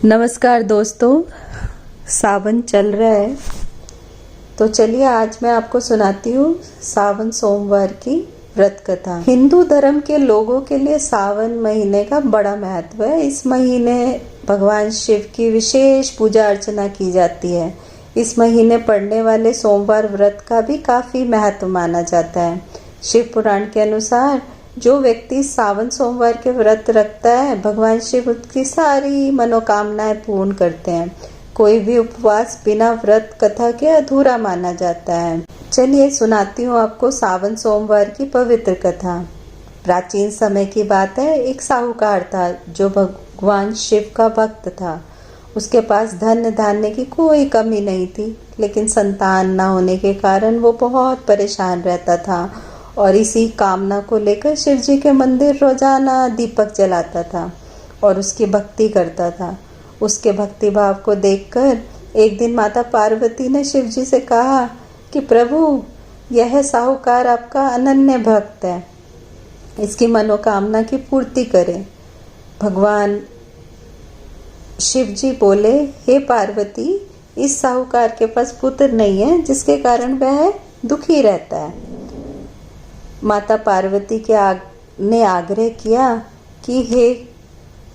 नमस्कार दोस्तों, सावन चल रहा है तो चलिए आज मैं आपको सुनाती हूँ सावन सोमवार की व्रत कथा। हिंदू धर्म के लोगों के लिए सावन महीने का बड़ा महत्व है। इस महीने भगवान शिव की विशेष पूजा अर्चना की जाती है। इस महीने पड़ने वाले सोमवार व्रत का भी काफी महत्व माना जाता है। शिव पुराण के अनुसार जो व्यक्ति सावन सोमवार के व्रत रखता है, भगवान शिव उसकी सारी मनोकामनाएं पूर्ण करते हैं। कोई भी उपवास बिना व्रत कथा के अधूरा माना जाता है। चलिए सुनाती हूँ आपको सावन सोमवार की पवित्र कथा। प्राचीन समय की बात है, एक साहूकार था जो भगवान शिव का भक्त था। उसके पास धन धान्य की कोई कमी नहीं थी, लेकिन संतान न होने के कारण वो बहुत परेशान रहता था और इसी कामना को लेकर शिव जी के मंदिर रोजाना दीपक जलाता था और उसकी भक्ति करता था। उसके भक्ति भाव को देखकर एक दिन माता पार्वती ने शिव जी से कहा कि प्रभु, यह साहूकार आपका अनन्य भक्त है, इसकी मनोकामना की पूर्ति करें। भगवान शिव जी बोले, हे पार्वती, इस साहूकार के पास पुत्र नहीं है, जिसके कारण वह दुखी रहता है। माता पार्वती ने आग्रह किया कि हे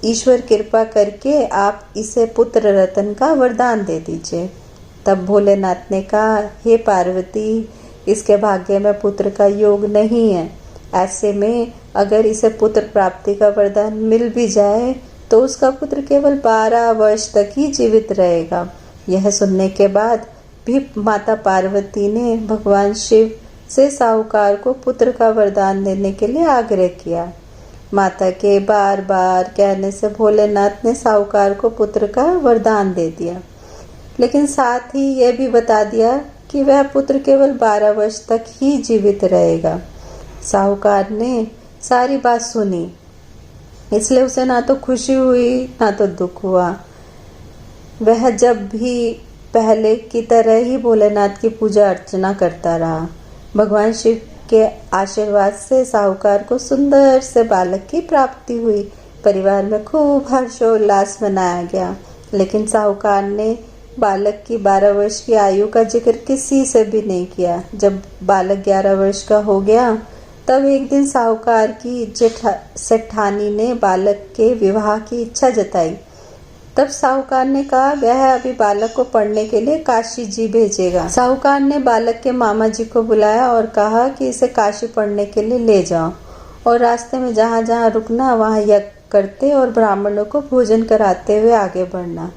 ईश्वर, कृपा करके आप इसे पुत्र रत्न का वरदान दे दीजिए। तब भोलेनाथ ने कहा, हे पार्वती, इसके भाग्य में पुत्र का योग नहीं है। ऐसे में अगर इसे पुत्र प्राप्ति का वरदान मिल भी जाए तो उसका पुत्र केवल 12 वर्ष तक ही जीवित रहेगा। यह सुनने के बाद भी माता पार्वती ने भगवान शिव से साहूकार को पुत्र का वरदान देने के लिए आग्रह किया। माता के बार बार कहने से भोलेनाथ ने साहूकार को पुत्र का वरदान दे दिया, लेकिन साथ ही यह भी बता दिया कि वह पुत्र केवल 12 वर्ष तक ही जीवित रहेगा। साहूकार ने सारी बात सुनी, इसलिए उसे ना तो खुशी हुई ना तो दुख हुआ। वह जब भी पहले की तरह ही भोलेनाथ की पूजा अर्चना करता रहा। भगवान शिव के आशीर्वाद से साहूकार को सुंदर से बालक की प्राप्ति हुई। परिवार में खूब हर्षोल्लास मनाया गया, लेकिन साहूकार ने बालक की 12 वर्ष की आयु का जिक्र किसी से भी नहीं किया। जब बालक 11 वर्ष का हो गया, तब एक दिन साहूकार की सेठानी ने बालक के विवाह की इच्छा जताई। तब साहूकार ने कहा वह अभी बालक को पढ़ने के लिए काशी जी भेजेगा। साहूकार ने बालक के मामा जी को बुलाया और कहा कि इसे काशी पढ़ने के लिए ले जाओ और रास्ते में जहाँ जहाँ रुकना वहाँ यज्ञ करते और ब्राह्मणों को भोजन कराते हुए आगे बढ़ना।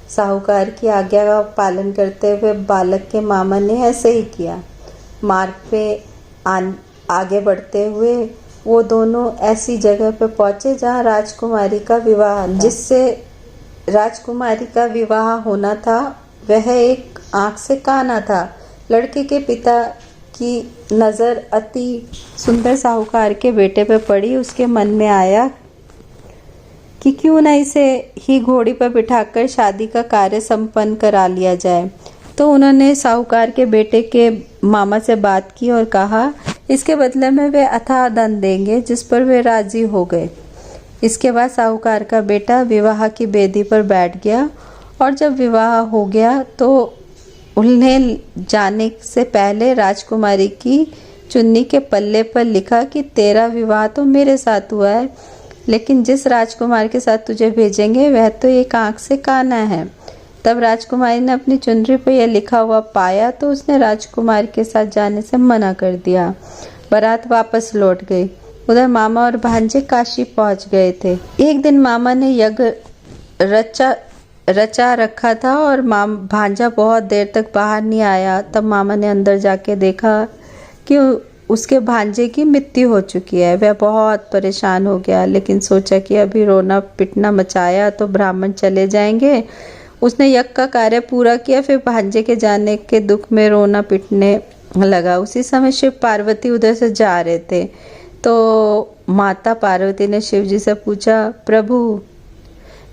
साहूकार की आज्ञा का पालन करते हुए बालक के मामा ने ऐसे ही किया। मार्ग पे आगे बढ़ते हुए वो दोनों ऐसी जगह पे पहुंचे जहाँ राजकुमारी का विवाह था। जिससे राजकुमारी का विवाह होना था वह एक आंख से काना था। लड़के के पिता की नज़र अति सुंदर साहूकार के बेटे पर पड़ी। उसके मन में आया कि क्यों न इसे ही घोड़ी पर बिठाकर शादी का कार्य संपन्न करा लिया जाए। तो उन्होंने साहूकार के बेटे के मामा से बात की और कहा इसके बदले में वे अथाह धन देंगे, जिस पर वे राजी हो गए। इसके बाद साहूकार का बेटा विवाह की बेदी पर बैठ गया और जब विवाह हो गया तो उन्हें जाने से पहले राजकुमारी की चुन्नी के पल्ले पर लिखा कि तेरा विवाह तो मेरे साथ हुआ है, लेकिन जिस राजकुमार के साथ तुझे भेजेंगे वह तो एक आंख से काना है। तब राजकुमारी ने अपनी चुनरी पर यह लिखा हुआ पाया तो उसने राजकुमार के साथ जाने से मना कर दिया। बारात वापस लौट गई। उधर मामा और भांजे काशी पहुंच गए थे। एक दिन मामा ने यज्ञ रचा रखा था और भांजा बहुत देर तक बाहर नहीं आया। तब मामा ने अंदर जाके देखा कि उसके भांजे की मृत्यु हो चुकी है। वह बहुत परेशान हो गया, लेकिन सोचा कि अभी रोना पिटना मचाया तो ब्राह्मण चले जाएंगे। उसने यज्ञ का कार्य पूरा किया, फिर भांजे के जाने के दुख में रोना पिटने लगा। उसी समय शिव पार्वती उधर से जा रहे थे तो माता पार्वती ने शिव जी से पूछा, प्रभु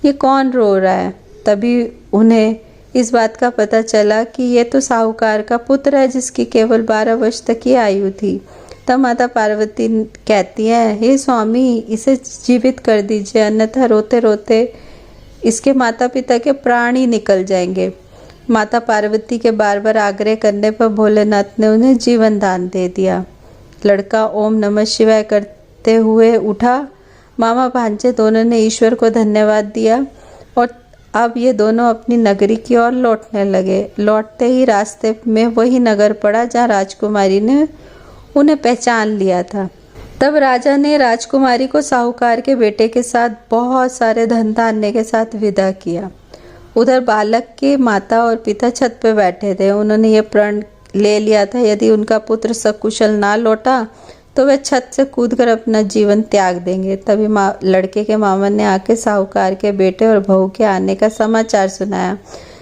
ये कौन रो रहा है? तभी उन्हें इस बात का पता चला कि ये तो साहूकार का पुत्र है, जिसकी केवल 12 वर्ष तक की आयु थी। तब माता पार्वती कहती है, हे स्वामी, इसे जीवित कर दीजिए, अन्यथा रोते रोते इसके माता पिता के प्राण ही निकल जाएंगे। माता पार्वती के बार बार आग्रह करने पर भोलेनाथ ने उन्हें जीवन दान दे दिया। लड़का ओम नमः शिवाय करते हुए उठा। मामा भांजे दोनों ने ईश्वर को धन्यवाद दिया और अब ये दोनों अपनी नगरी की ओर लौटने लगे। लौटते ही रास्ते में वही नगर पड़ा जहाँ राजकुमारी ने उन्हें पहचान लिया था। तब राजा ने राजकुमारी को साहूकार के बेटे के साथ बहुत सारे धन धान्य के साथ विदा किया। उधर बालक के माता और पिता छत पे बैठे थे। उन्होंने ये प्रण ले लिया था यदि उनका पुत्र सकुशल ना लौटा तो वे छत से कूदकर अपना जीवन त्याग देंगे। तभी लड़के के मामा ने आके साहूकार के बेटे और बहू के आने का समाचार सुनाया।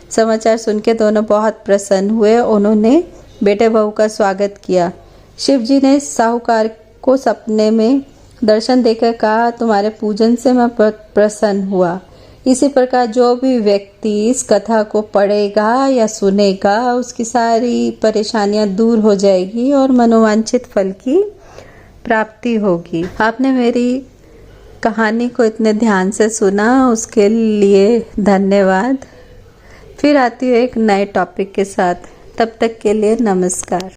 समाचार सुन के दोनों बहुत प्रसन्न हुए। उन्होंने बेटे बहू का स्वागत किया। शिव जी ने साहूकार को सपने में दर्शन देकर कहा, तुम्हारे पूजन से मैं प्रसन्न हुआ। इसी प्रकार जो भी व्यक्ति इस कथा को पढ़ेगा या सुनेगा उसकी सारी परेशानियां दूर हो जाएगी और मनोवांछित फल की प्राप्ति होगी। आपने मेरी कहानी को इतने ध्यान से सुना उसके लिए धन्यवाद। फिर आती हूँ एक नए टॉपिक के साथ। तब तक के लिए नमस्कार।